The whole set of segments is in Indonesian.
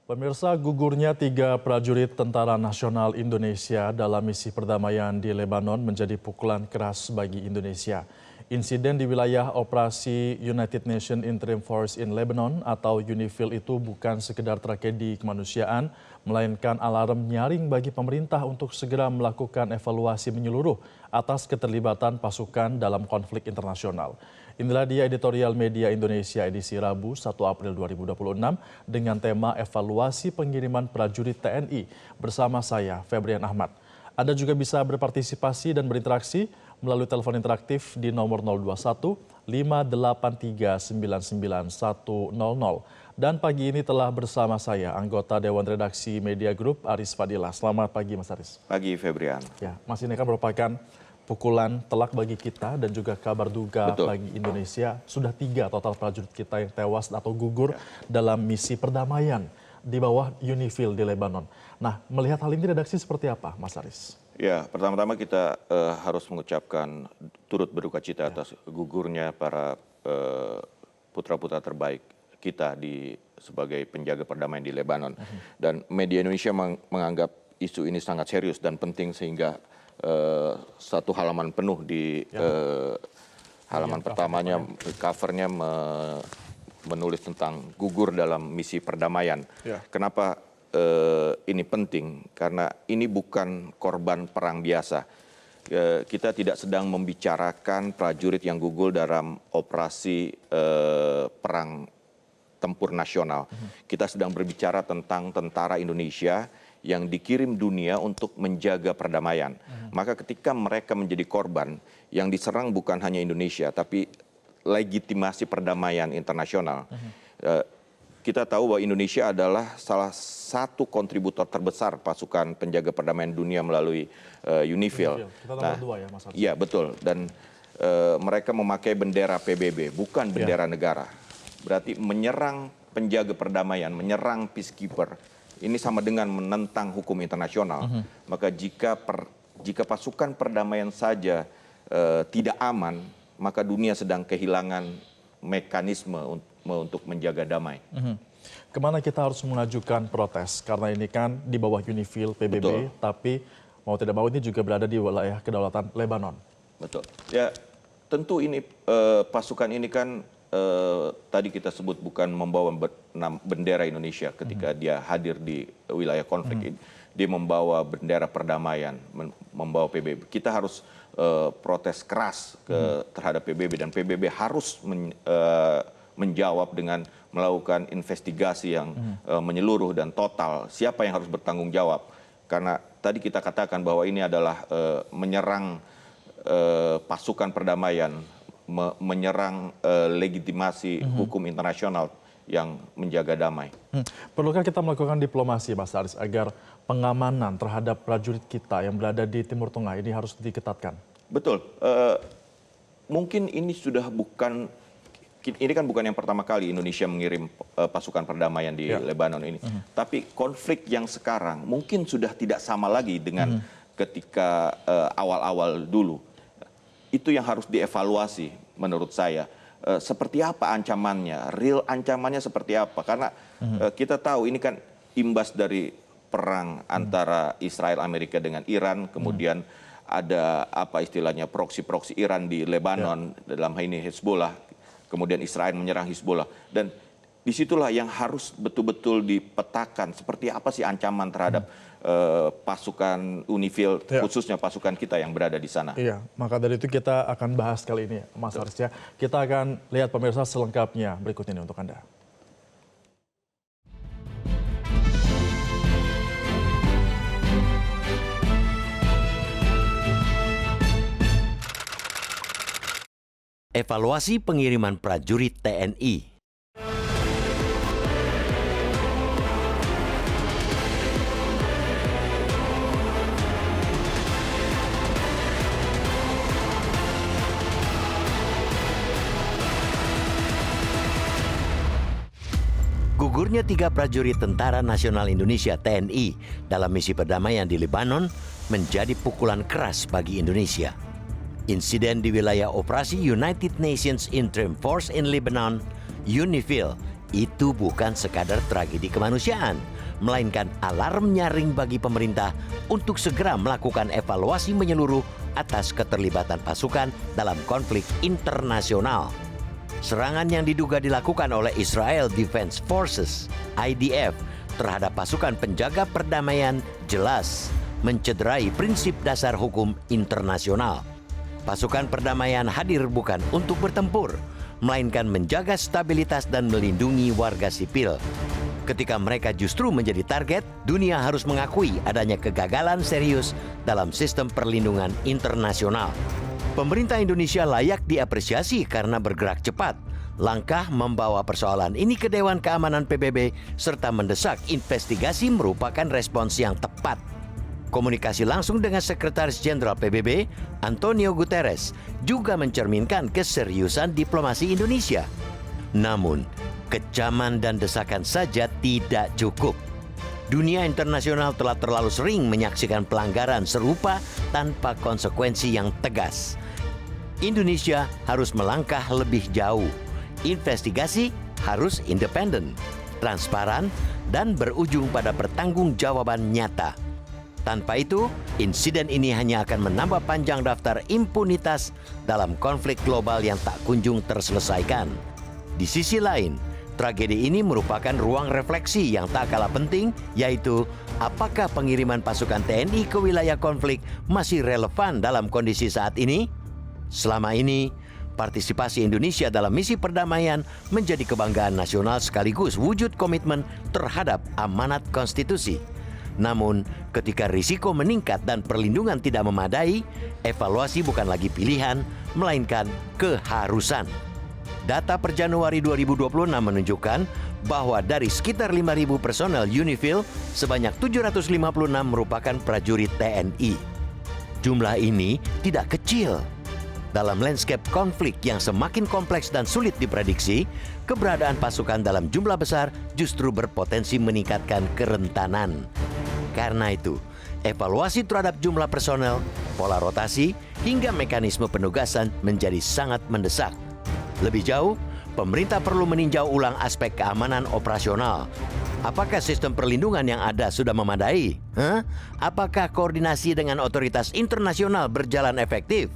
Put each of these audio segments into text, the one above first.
Pemirsa, gugurnya 3 prajurit Tentara Nasional Indonesia dalam misi perdamaian di Lebanon menjadi pukulan keras bagi Indonesia. Insiden di wilayah operasi United Nations Interim Force in Lebanon atau UNIFIL itu bukan sekedar tragedi kemanusiaan, melainkan alarm nyaring bagi pemerintah untuk segera melakukan evaluasi menyeluruh atas keterlibatan pasukan dalam konflik internasional. Inilah dia editorial Media Indonesia edisi Rabu 1 April 2026 dengan tema evaluasi pengiriman prajurit TNI bersama saya, Febrian Ahmad. Anda juga bisa berpartisipasi dan berinteraksi melalui telepon interaktif di nomor 021 583 99100. Dan pagi ini telah bersama saya, anggota Dewan Redaksi Media Group, Aris Fadilah. Selamat pagi, Mas Aris. Pagi, Febrian. Ya, Mas, ini kan merupakan pukulan telak bagi kita dan juga kabar duka bagi Indonesia. Sudah 3 total prajurit kita yang tewas atau gugur dalam misi perdamaian di bawah UNIFIL di Lebanon. Nah, melihat hal ini redaksi seperti apa, Mas Aris? Ya, pertama-tama kita harus mengucapkan turut berduka cita atas gugurnya para putra-putra terbaik kita sebagai penjaga perdamaian di Lebanon. Dan media Indonesia menganggap isu ini sangat serius dan penting sehingga satu halaman penuh di halaman pertamanya, covernya menulis tentang gugur dalam misi perdamaian. Kenapa ini penting? Karena ini bukan korban perang biasa. Kita tidak sedang membicarakan prajurit yang gugur dalam operasi perang tempur nasional. Kita sedang berbicara tentang tentara Indonesia yang dikirim dunia untuk menjaga perdamaian. Maka ketika mereka menjadi korban, yang diserang bukan hanya Indonesia, tapi legitimasi perdamaian internasional. Kita tahu bahwa Indonesia adalah salah satu kontributor terbesar pasukan penjaga perdamaian dunia melalui UNIFIL. Kita nomor 2 ya, Mas Aris. Iya, betul. Dan mereka memakai bendera PBB, bukan bendera negara. Berarti menyerang penjaga perdamaian, menyerang peacekeeper, ini sama dengan menentang hukum internasional. Maka jika pasukan perdamaian saja tidak aman, maka dunia sedang kehilangan mekanisme untuk menjaga damai. Kemana kita harus mengajukan protes? Karena ini kan di bawah UNIFIL PBB, tapi mau tidak mau ini juga berada di wilayah kedaulatan Lebanon. Betul. Ya, tentu ini pasukan ini kan tadi kita sebut bukan membawa bendera Indonesia ketika dia hadir di wilayah konflik ini. Dia membawa bendera perdamaian, membawa PBB. Kita harus protes keras terhadap PBB dan PBB harus menjawab dengan melakukan investigasi yang menyeluruh dan total. Siapa yang harus bertanggung jawab? Karena tadi kita katakan bahwa ini adalah menyerang pasukan perdamaian, menyerang legitimasi hukum internasional yang menjaga damai. Perlukah kita melakukan diplomasi, Mas Aris, agar pengamanan terhadap prajurit kita yang berada di Timur Tengah ini harus diketatkan? Betul. Mungkin ini sudah bukan, ini kan bukan yang pertama kali Indonesia mengirim pasukan perdamaian di Lebanon ini. Tapi konflik yang sekarang mungkin sudah tidak sama lagi dengan ketika awal-awal dulu. Itu yang harus dievaluasi menurut saya. Seperti apa ancamannya, real ancamannya seperti apa. Karena kita tahu ini kan imbas dari perang antara Israel Amerika dengan Iran, kemudian ada apa istilahnya proksi-proksi Iran di Lebanon, dalam hal ini Hezbollah, kemudian Israel menyerang Hezbollah. Dan disitulah yang harus betul-betul dipetakan seperti apa sih ancaman terhadap pasukan UNIFIL, khususnya pasukan kita yang berada di sana. Iya, maka dari itu kita akan bahas kali ini, Mas Aris ya. Kita akan lihat pemirsa selengkapnya berikut ini untuk Anda. Evaluasi pengiriman prajurit TNI. Gugurnya 3 prajurit Tentara Nasional Indonesia TNI dalam misi perdamaian di Lebanon menjadi pukulan keras bagi Indonesia. Insiden di wilayah operasi United Nations Interim Force in Lebanon, UNIFIL, itu bukan sekadar tragedi kemanusiaan, melainkan alarm nyaring bagi pemerintah untuk segera melakukan evaluasi menyeluruh atas keterlibatan pasukan dalam konflik internasional. Serangan yang diduga dilakukan oleh Israel Defense Forces (IDF) terhadap pasukan penjaga perdamaian jelas mencederai prinsip dasar hukum internasional. Pasukan perdamaian hadir bukan untuk bertempur, melainkan menjaga stabilitas dan melindungi warga sipil. Ketika mereka justru menjadi target, dunia harus mengakui adanya kegagalan serius dalam sistem perlindungan internasional. Pemerintah Indonesia layak diapresiasi karena bergerak cepat. Langkah membawa persoalan ini ke Dewan Keamanan PBB serta mendesak investigasi merupakan respons yang tepat. Komunikasi langsung dengan Sekretaris Jenderal PBB, Antonio Guterres, juga mencerminkan keseriusan diplomasi Indonesia. Namun, kecaman dan desakan saja tidak cukup. Dunia internasional telah terlalu sering menyaksikan pelanggaran serupa tanpa konsekuensi yang tegas. Indonesia harus melangkah lebih jauh. Investigasi harus independen, transparan, dan berujung pada pertanggungjawaban nyata. Tanpa itu, insiden ini hanya akan menambah panjang daftar impunitas dalam konflik global yang tak kunjung terselesaikan. Di sisi lain, tragedi ini merupakan ruang refleksi yang tak kalah penting, yaitu apakah pengiriman pasukan TNI ke wilayah konflik masih relevan dalam kondisi saat ini? Selama ini, partisipasi Indonesia dalam misi perdamaian menjadi kebanggaan nasional sekaligus wujud komitmen terhadap amanat konstitusi. Namun, ketika risiko meningkat dan perlindungan tidak memadai, evaluasi bukan lagi pilihan, melainkan keharusan. Data per Januari 2026 menunjukkan bahwa dari sekitar 5.000 personel UNIFIL, sebanyak 756 merupakan prajurit TNI. Jumlah ini tidak kecil. Dalam landscape konflik yang semakin kompleks dan sulit diprediksi, keberadaan pasukan dalam jumlah besar justru berpotensi meningkatkan kerentanan. Karena itu, evaluasi terhadap jumlah personel, pola rotasi, hingga mekanisme penugasan menjadi sangat mendesak. Lebih jauh, pemerintah perlu meninjau ulang aspek keamanan operasional. Apakah sistem perlindungan yang ada sudah memadai? Apakah koordinasi dengan otoritas internasional berjalan efektif?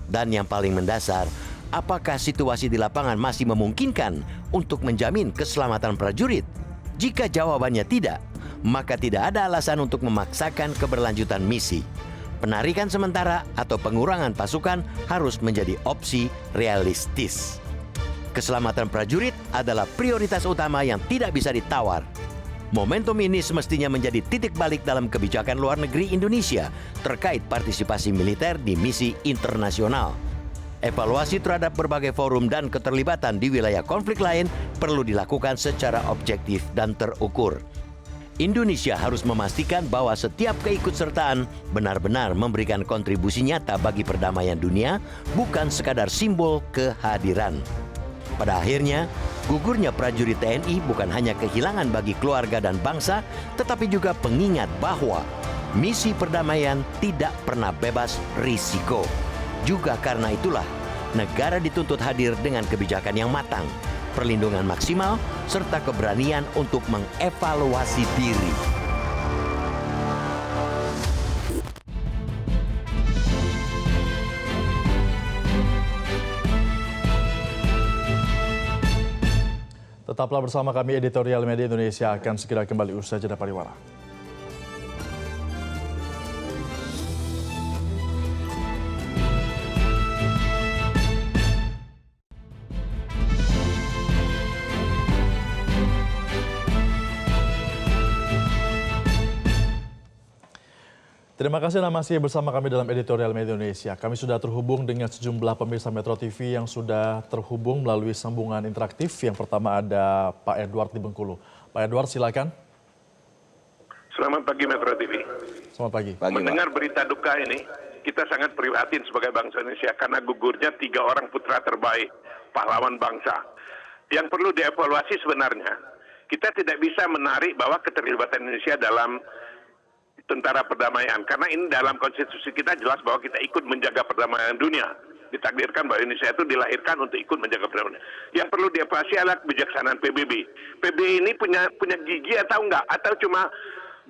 Dan yang paling mendasar, apakah situasi di lapangan masih memungkinkan untuk menjamin keselamatan prajurit? Jika jawabannya tidak, maka tidak ada alasan untuk memaksakan keberlanjutan misi. Penarikan sementara atau pengurangan pasukan harus menjadi opsi realistis. Keselamatan prajurit adalah prioritas utama yang tidak bisa ditawar. Momentum ini semestinya menjadi titik balik dalam kebijakan luar negeri Indonesia terkait partisipasi militer di misi internasional. Evaluasi terhadap berbagai forum dan keterlibatan di wilayah konflik lain perlu dilakukan secara objektif dan terukur. Indonesia harus memastikan bahwa setiap keikutsertaan benar-benar memberikan kontribusi nyata bagi perdamaian dunia, bukan sekadar simbol kehadiran. Pada akhirnya, gugurnya prajurit TNI bukan hanya kehilangan bagi keluarga dan bangsa, tetapi juga pengingat bahwa misi perdamaian tidak pernah bebas risiko. Juga karena itulah, negara dituntut hadir dengan kebijakan yang matang, perlindungan maksimal, serta keberanian untuk mengevaluasi diri. Tetaplah bersama kami, Editorial Media Indonesia akan segera kembali usai jeda pariwara. Terima kasih Anda masih bersama kami dalam Editorial Media Indonesia. Kami sudah terhubung dengan sejumlah pemirsa Metro TV yang sudah terhubung melalui sambungan interaktif. Yang pertama ada Pak Edward di Bengkulu. Pak Edward, silakan. Selamat pagi Metro TV. Selamat pagi. Mendengar berita duka ini, kita sangat prihatin sebagai bangsa Indonesia karena gugurnya 3 orang putra terbaik, pahlawan bangsa. Yang perlu dievaluasi sebenarnya, kita tidak bisa menarik bahwa keterlibatan Indonesia dalam tentara perdamaian, karena ini dalam konstitusi kita jelas bahwa kita ikut menjaga perdamaian dunia. ditakdirkan bahwa Indonesia itu dilahirkan untuk ikut menjaga perdamaian. Yang perlu dievaluasi adalah kebijaksanaan PBB. PBB ini punya gigi atau enggak? Atau cuma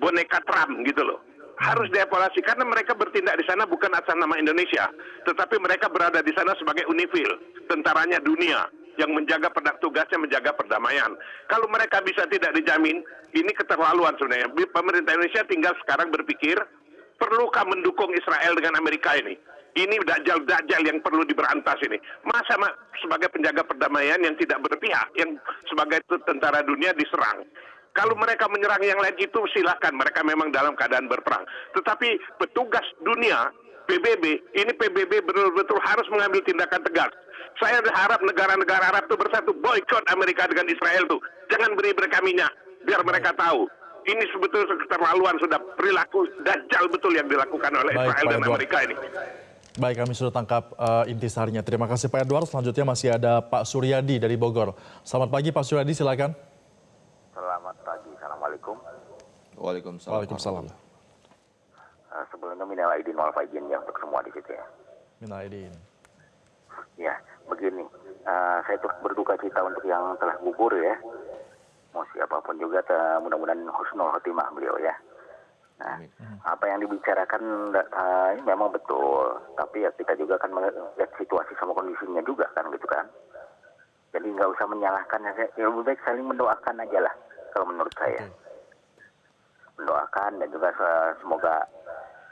boneka Trump gitu loh. Harus dievaluasi karena mereka bertindak di sana bukan atas nama Indonesia, tetapi mereka berada di sana sebagai UNIFIL, tentaranya dunia yang menjaga tugasnya menjaga perdamaian. Kalau mereka bisa tidak dijamin, ini keterlaluan sebenarnya. Pemerintah Indonesia tinggal sekarang berpikir, perlukah mendukung Israel dengan Amerika ini? Ini dajjal-dajjal yang perlu diberantas ini. Masa sebagai penjaga perdamaian yang tidak berpihak, yang sebagai tentara dunia diserang. Kalau mereka menyerang yang lain itu silakan, mereka memang dalam keadaan berperang. Tetapi petugas dunia, PBB, ini PBB betul-betul harus mengambil tindakan tegas. Saya harap negara-negara Arab itu bersatu, boykot Amerika dengan Israel tuh. Jangan beri mereka minyak, biar mereka tahu. Ini sebetulnya keterlaluan, sudah perilaku dajjal betul yang dilakukan oleh Israel dan Amerika ini. Baik, kami sudah tangkap intisarinya. Terima kasih Pak Edward. Selanjutnya masih ada Pak Suryadi dari Bogor. Selamat pagi Pak Suryadi, silakan. Selamat pagi, Assalamualaikum. Waalaikumsalam. Waalaikumsalam. Sebelumnya minal aidin wal faizin ya untuk semua di situ ya. Minal aidin. Ya, begini, saya turut berduka cita untuk yang telah gugur ya. Mau siapapun juga, mudah-mudahan husnul khotimah beliau ya. Nah, apa yang dibicarakan ini memang betul, tapi ya kita juga kan melihat situasi sama kondisinya juga kan gitu kan. Jadi nggak usah menyalahkan, ya lebih baik saling mendoakan aja lah kalau menurut saya. Mendoakan dan juga semoga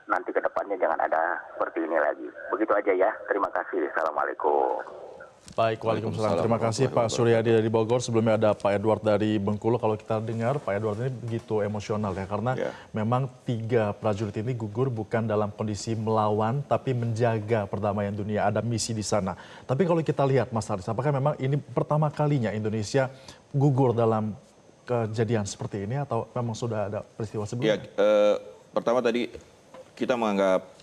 nanti ke depannya jangan ada seperti ini lagi. Begitu aja ya, terima kasih. Assalamualaikum. Baik, waalaikumsalam. Terima kasih Pak Suryadi dari Bogor. Sebelumnya ada Pak Edward dari Bengkulu. Kalau kita dengar Pak Edward ini begitu emosional ya, karena memang 3 prajurit ini gugur bukan dalam kondisi melawan, tapi menjaga perdamaian dunia. Ada misi di sana. Tapi kalau kita lihat Mas Haris, apakah memang ini pertama kalinya Indonesia gugur dalam kejadian seperti ini atau memang sudah ada peristiwa sebelumnya? Ya, pertama tadi kita menganggap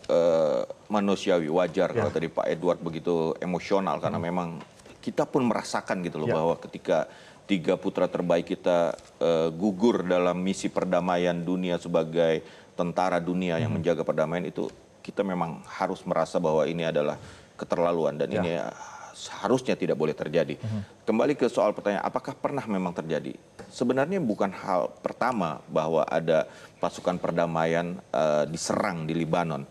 manusiawi, wajar kalau tadi Pak Edward begitu emosional karena memang kita pun merasakan gitu loh bahwa ketika 3 putra terbaik kita gugur dalam misi perdamaian dunia sebagai tentara dunia yang menjaga perdamaian itu, kita memang harus merasa bahwa ini adalah keterlaluan dan ini seharusnya tidak boleh terjadi. Kembali ke soal pertanyaan, apakah pernah memang terjadi? Sebenarnya bukan hal pertama bahwa ada pasukan perdamaian diserang di Lebanon.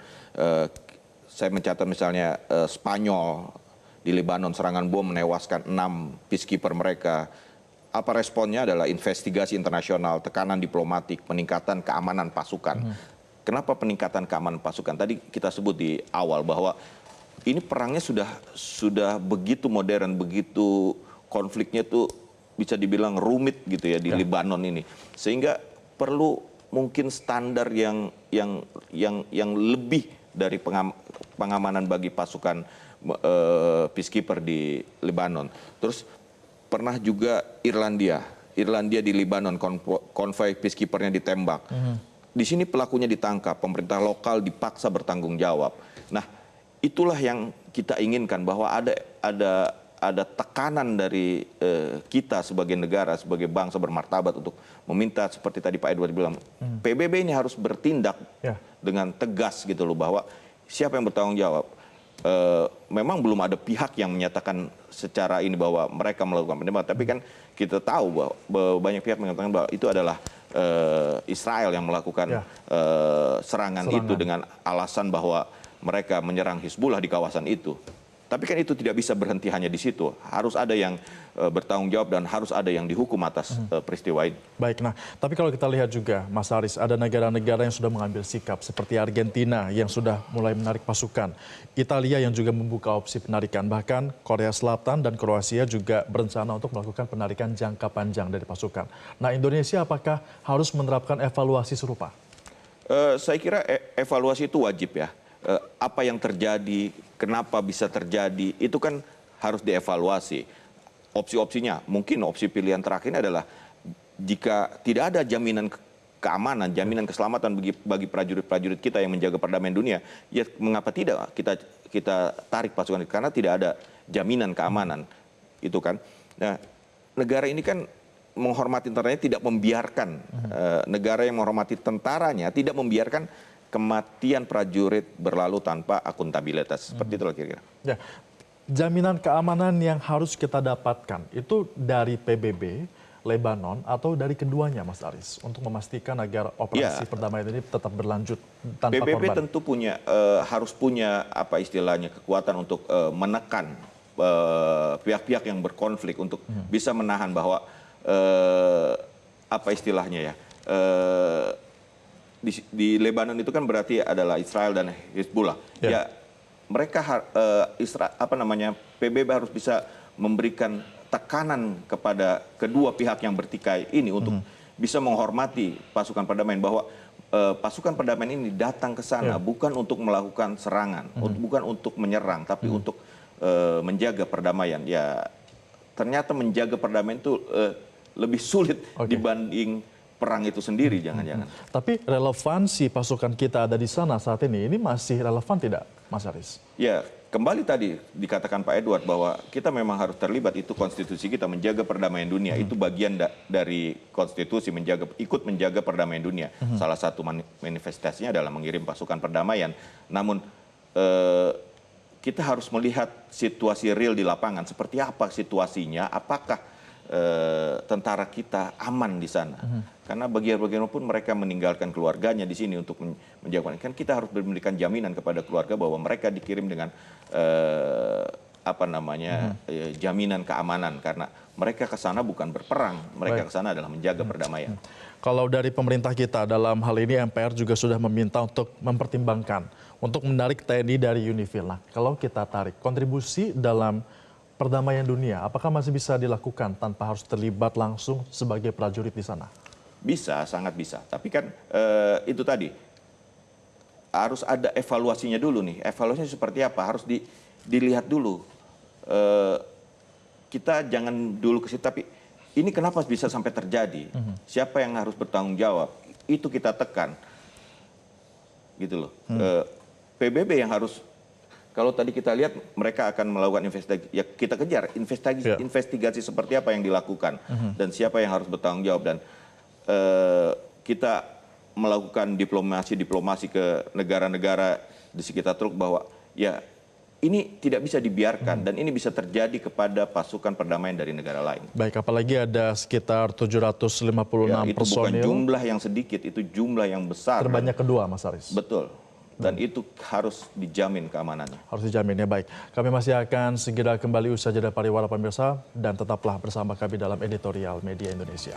Saya mencatat misalnya Spanyol di Lebanon serangan bom menewaskan 6 peacekeeper mereka. Apa responnya adalah investigasi internasional, tekanan diplomatik, peningkatan keamanan pasukan. Kenapa peningkatan keamanan pasukan? Tadi kita sebut di awal bahwa ini perangnya sudah begitu modern, begitu konfliknya tuh bisa dibilang rumit gitu ya di Lebanon ini. Sehingga perlu mungkin standar yang lebih dari pengamanan bagi pasukan peacekeeper di Lebanon. Terus pernah juga Irlandia di Lebanon, konvoi peacekeepernya ditembak. Di sini pelakunya ditangkap, pemerintah lokal dipaksa bertanggung jawab. Nah, itulah yang kita inginkan, bahwa ada tekanan dari kita sebagai negara, sebagai bangsa bermartabat untuk meminta seperti tadi Pak Edward bilang, PBB ini harus bertindak dengan tegas gitu loh, bahwa siapa yang bertanggung jawab. Memang belum ada pihak yang menyatakan secara ini bahwa mereka melakukan penembakan, tapi kan kita tahu bahwa banyak pihak mengatakan bahwa itu adalah Israel yang melakukan serangan itu dengan alasan bahwa mereka menyerang Hizbullah di kawasan itu. Tapi kan itu tidak bisa berhenti hanya di situ. Harus ada yang bertanggung jawab dan harus ada yang dihukum atas peristiwa ini. Baik, nah tapi kalau kita lihat juga Mas Haris, ada negara-negara yang sudah mengambil sikap seperti Argentina yang sudah mulai menarik pasukan. Italia yang juga membuka opsi penarikan. Bahkan Korea Selatan dan Kroasia juga berencana untuk melakukan penarikan jangka panjang dari pasukan. Nah, Indonesia apakah harus menerapkan evaluasi serupa? Saya kira evaluasi itu wajib ya. Apa yang terjadi, kenapa bisa terjadi, itu kan harus dievaluasi. Opsi-opsinya, mungkin opsi pilihan terakhir adalah jika tidak ada jaminan keamanan, jaminan keselamatan bagi prajurit-prajurit kita yang menjaga perdamaian dunia, ya mengapa tidak kita tarik pasukan, karena tidak ada jaminan keamanan, itu kan. Nah, negara ini kan menghormati tentaranya, tidak membiarkan negara yang menghormati tentaranya tidak membiarkan kematian prajurit berlalu tanpa akuntabilitas. Seperti itulah kira-kira. Ya, jaminan keamanan yang harus kita dapatkan itu dari PBB, Lebanon, atau dari keduanya, Mas Aris, untuk memastikan agar operasi perdamaian ini tetap berlanjut tanpa PBB korban. tentu harus punya apa istilahnya kekuatan untuk menekan pihak-pihak yang berkonflik untuk bisa menahan bahwa apa istilahnya ya di Lebanon itu kan berarti adalah Israel dan Hizbullah. Ya mereka PBB harus bisa memberikan tekanan kepada kedua pihak yang bertikai ini untuk bisa menghormati pasukan perdamaian, bahwa pasukan perdamaian ini datang ke sana bukan untuk melakukan serangan, bukan untuk menyerang, tapi untuk menjaga perdamaian. Ya ternyata menjaga perdamaian itu lebih sulit dibanding perang itu sendiri, jangan-jangan. Tapi relevansi pasukan kita ada di sana saat ini masih relevan tidak, Mas Aris? Ya, kembali tadi dikatakan Pak Edward bahwa kita memang harus terlibat, itu konstitusi kita menjaga perdamaian dunia, itu bagian dari konstitusi ikut menjaga perdamaian dunia. Salah satu manifestasinya adalah mengirim pasukan perdamaian. Namun kita harus melihat situasi real di lapangan, seperti apa situasinya, apakah tentara kita aman di sana. Karena bagaimanapun mereka meninggalkan keluarganya di sini untuk menjaga. Kan kita harus memberikan jaminan kepada keluarga bahwa mereka dikirim dengan jaminan keamanan, karena mereka ke sana bukan berperang, mereka ke sana adalah menjaga perdamaian. Kalau dari pemerintah kita dalam hal ini MPR juga sudah meminta untuk mempertimbangkan untuk menarik TNI dari UNIFIL. Nah, kalau kita tarik kontribusi dalam perdamaian dunia, apakah masih bisa dilakukan tanpa harus terlibat langsung sebagai prajurit di sana? Bisa, sangat bisa. Tapi kan itu tadi harus ada evaluasinya dulu nih. Evaluasinya seperti apa? Harus dilihat dulu. Kita jangan dulu ke situ, tapi ini kenapa bisa sampai terjadi? Siapa yang harus bertanggung jawab? Itu kita tekan. Gitu loh. PBB yang harus, kalau tadi kita lihat mereka akan melakukan investigasi, ya kita kejar investigasi seperti apa yang dilakukan dan siapa yang harus bertanggung jawab, dan kita melakukan diplomasi ke negara-negara di sekitar Turki bahwa ya ini tidak bisa dibiarkan dan ini bisa terjadi kepada pasukan perdamaian dari negara lain. Baik, apalagi ada sekitar 756 itu personil. Bukan jumlah yang sedikit, itu jumlah yang besar. Terbanyak kedua, Mas Aris. Betul. Dan itu harus dijamin keamanannya. Harus dijamin ya, baik. Kami masih akan segera kembali usai jeda pariwara pemirsa, dan tetaplah bersama kami dalam Editorial Media Indonesia.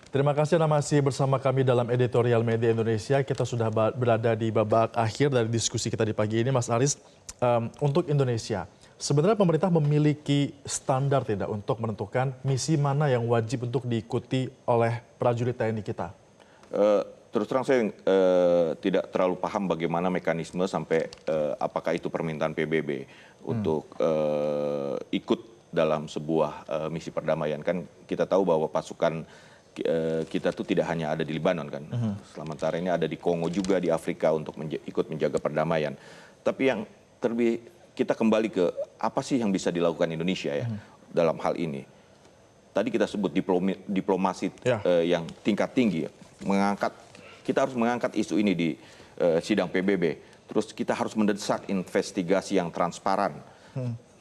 Terima kasih Anda masih bersama kami dalam Editorial Media Indonesia. Kita sudah berada di babak akhir dari diskusi kita di pagi ini, Mas Aris. Untuk Indonesia, sebenarnya pemerintah memiliki standar tidak untuk menentukan misi mana yang wajib untuk diikuti oleh prajurit TNI kita? Terus terang saya tidak terlalu paham bagaimana mekanisme sampai apakah itu permintaan PBB untuk ikut dalam sebuah misi perdamaian. Kan kita tahu bahwa pasukan kita tuh tidak hanya ada di Lebanon kan, sementara ini ada di Kongo juga, di Afrika untuk ikut menjaga perdamaian. Tapi yang kita kembali ke apa sih yang bisa dilakukan Indonesia ya dalam hal ini. Tadi kita sebut diplomasi yang tingkat tinggi, kita harus mengangkat isu ini di sidang PBB. Terus kita harus mendesak investigasi yang transparan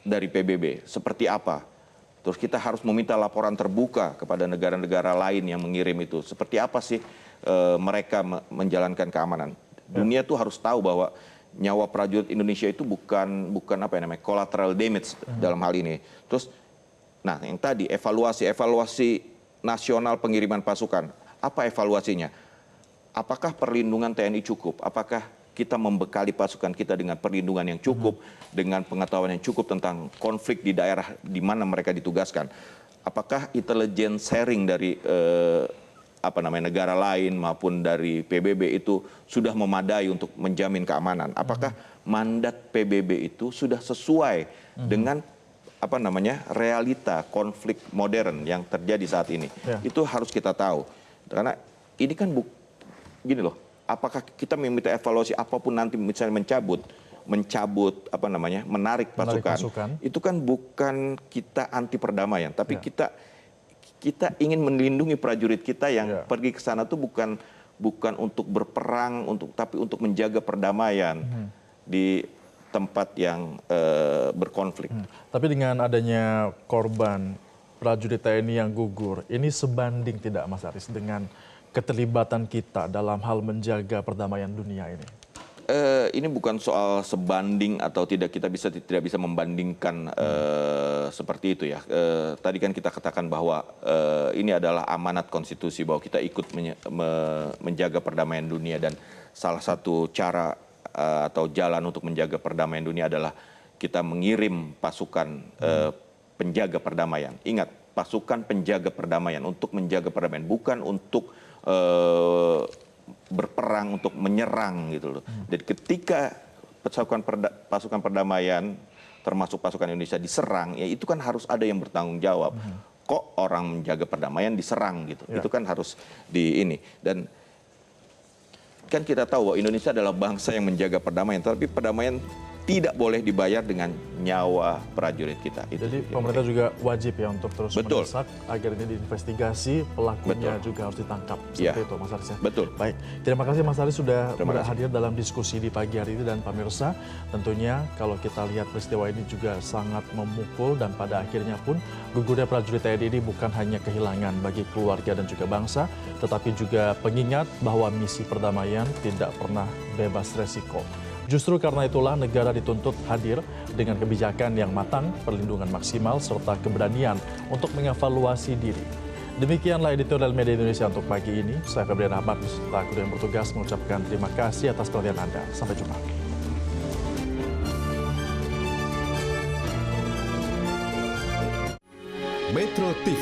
dari PBB. Seperti apa? Terus kita harus meminta laporan terbuka kepada negara-negara lain yang mengirim itu. Seperti apa sih mereka menjalankan keamanan? Dunia tuh harus tahu bahwa nyawa prajurit Indonesia itu bukan collateral damage dalam hal ini. Terus, nah yang tadi evaluasi nasional pengiriman pasukan. Apa evaluasinya? Apakah perlindungan TNI cukup? Apakah kita membekali pasukan kita dengan perlindungan yang cukup, dengan pengetahuan yang cukup tentang konflik di daerah di mana mereka ditugaskan. Apakah intelligence sharing dari negara lain maupun dari PBB itu sudah memadai untuk menjamin keamanan? Apakah mandat PBB itu sudah sesuai dengan realita konflik modern yang terjadi saat ini? Itu harus kita tahu. Karena ini kan gini loh. apakah kita meminta evaluasi apapun nanti misalnya mencabut menarik pasukan, itu kan bukan kita anti perdamaian, tapi kita ingin melindungi prajurit kita yang pergi ke sana tuh bukan untuk berperang, tapi untuk menjaga perdamaian di tempat yang berkonflik. Tapi dengan adanya korban prajurit TNI yang gugur, ini sebanding tidak Mas Aris dengan keterlibatan kita dalam hal menjaga perdamaian dunia ini? Ini bukan soal sebanding atau tidak, kita tidak bisa membandingkan seperti itu ya. Tadi kan kita katakan bahwa ini adalah amanat konstitusi bahwa kita ikut menjaga perdamaian dunia, dan salah satu cara atau jalan untuk menjaga perdamaian dunia adalah kita mengirim pasukan penjaga perdamaian. Ingat, pasukan penjaga perdamaian untuk menjaga perdamaian, bukan untuk berperang, untuk menyerang gitu loh. Dan ketika pasukan perdamaian termasuk pasukan Indonesia diserang, ya itu kan harus ada yang bertanggung jawab. Kok orang menjaga perdamaian diserang gitu? Itu kan harus dan kan kita tahu bahwa Indonesia adalah bangsa yang menjaga perdamaian, tapi perdamaian tidak boleh dibayar dengan nyawa prajurit kita. Jadi pemerintah juga wajib ya untuk terus mendesak agar ini diinvestigasi, pelakunya juga harus ditangkap. Seperti itu Mas Aris ya? Betul. Baik, terima kasih Mas Aris sudah hadir dalam diskusi di pagi hari ini, dan pemirsa tentunya kalau kita lihat peristiwa ini juga sangat memukul, dan pada akhirnya pun gugurnya prajurit TNI ini bukan hanya kehilangan bagi keluarga dan juga bangsa, tetapi juga pengingat bahwa misi perdamaian tidak pernah bebas resiko. Justru karena itulah negara dituntut hadir dengan kebijakan yang matang, perlindungan maksimal, serta keberanian untuk mengevaluasi diri. Demikianlah editorial Media Indonesia untuk pagi ini. Saya Febrian Ahmad beserta kru yang bertugas mengucapkan terima kasih atas perhatian Anda. Sampai jumpa. Metro TV